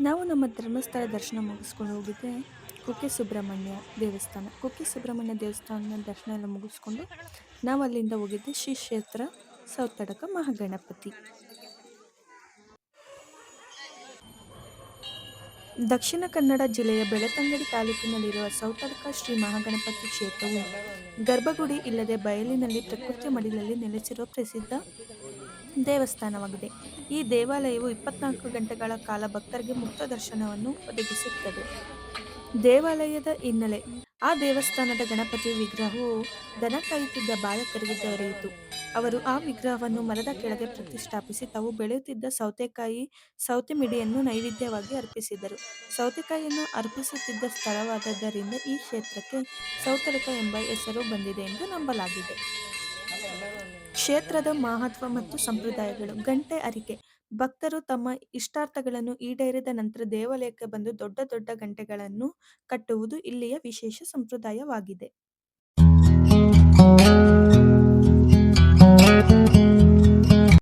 ನಾವು ನಮ್ಮ ಧರ್ಮಸ್ಥಳ ದರ್ಶನ ಮುಗಿಸ್ಕೊಂಡು ಹೋಗಿದ್ದೆ ಕುಕ್ಕೆ ಸುಬ್ರಹ್ಮಣ್ಯ ದೇವಸ್ಥಾನ. ಕುಕ್ಕೆ ಸುಬ್ರಹ್ಮಣ್ಯ ದೇವಸ್ಥಾನ ದರ್ಶನ ಎಲ್ಲ ಮುಗಿಸ್ಕೊಂಡು ನಾವು ಅಲ್ಲಿಂದ ಹೋಗಿದ್ದೆ ಶ್ರೀ ಕ್ಷೇತ್ರ ಸೌತಡಕ ಮಹಾಗಣಪತಿ. ದಕ್ಷಿಣ ಕನ್ನಡ ಜಿಲ್ಲೆಯ ಬೆಳ್ತಂಗಡಿ ತಾಲೂಕಿನಲ್ಲಿರುವ ಸೌತಡಕ ಶ್ರೀ ಮಹಾಗಣಪತಿ ಕ್ಷೇತ್ರವು ಗರ್ಭಗುಡಿ ಇಲ್ಲದೆ ಬಯಲಿನಲ್ಲಿ ಪ್ರಕೃತಿಯ ಮಡಿಲಲ್ಲಿ ನೆಲೆಸಿರುವ ಪ್ರಸಿದ್ಧ ದೇವಸ್ಥಾನವಾಗಿದೆ. ಈ ದೇವಾಲಯವು 24 ಗಂಟೆಗಳ ಕಾಲ ಭಕ್ತರಿಗೆ ಮುಕ್ತ ದರ್ಶನವನ್ನು ಒದಗಿಸುತ್ತದೆ. ದೇವಾಲಯದ ಹಿನ್ನೆಲೆ: ಆ ದೇವಸ್ಥಾನದ ಗಣಪತಿ ವಿಗ್ರಹವು ದನ ಕಾಯುತ್ತಿದ್ದ ಬಾಲಕರಿಗೆ ದೊರೆಯಿತು. ಅವರು ಆ ವಿಗ್ರಹವನ್ನು ಮರದ ಕೆಳಗೆ ಪ್ರತಿಷ್ಠಾಪಿಸಿ ತಾವು ಬೆಳೆಯುತ್ತಿದ್ದ ಸೌತೆ ಮಿಡಿಯನ್ನು ನೈವೇದ್ಯವಾಗಿ ಅರ್ಪಿಸಿದರು. ಸೌತೆಕಾಯಿಯನ್ನು ಅರ್ಪಿಸುತ್ತಿದ್ದ ಸ್ಥಳವಾದ್ದರಿಂದ ಈ ಕ್ಷೇತ್ರಕ್ಕೆ ಸೌತಡಕ ಎಂಬ ಹೆಸರು ಬಂದಿದೆ ಎಂದು ನಂಬಲಾಗಿದೆ. ಕ್ಷೇತ್ರದ ಮಹತ್ವ ಮತ್ತು ಸಂಪ್ರದಾಯಗಳು. ಗಂಟೆ ಅರಿಕೆ: ಭಕ್ತರು ತಮ್ಮ ಇಷ್ಟಾರ್ಥಗಳನ್ನು ಈಡೇರಿದ ನಂತರ ದೇವಾಲಯಕ್ಕೆ ಬಂದು ದೊಡ್ಡ ದೊಡ್ಡ ಗಂಟೆಗಳನ್ನು ಕಟ್ಟುವುದು ಇಲ್ಲಿಯ ವಿಶೇಷ ಸಂಪ್ರದಾಯವಾಗಿದೆ.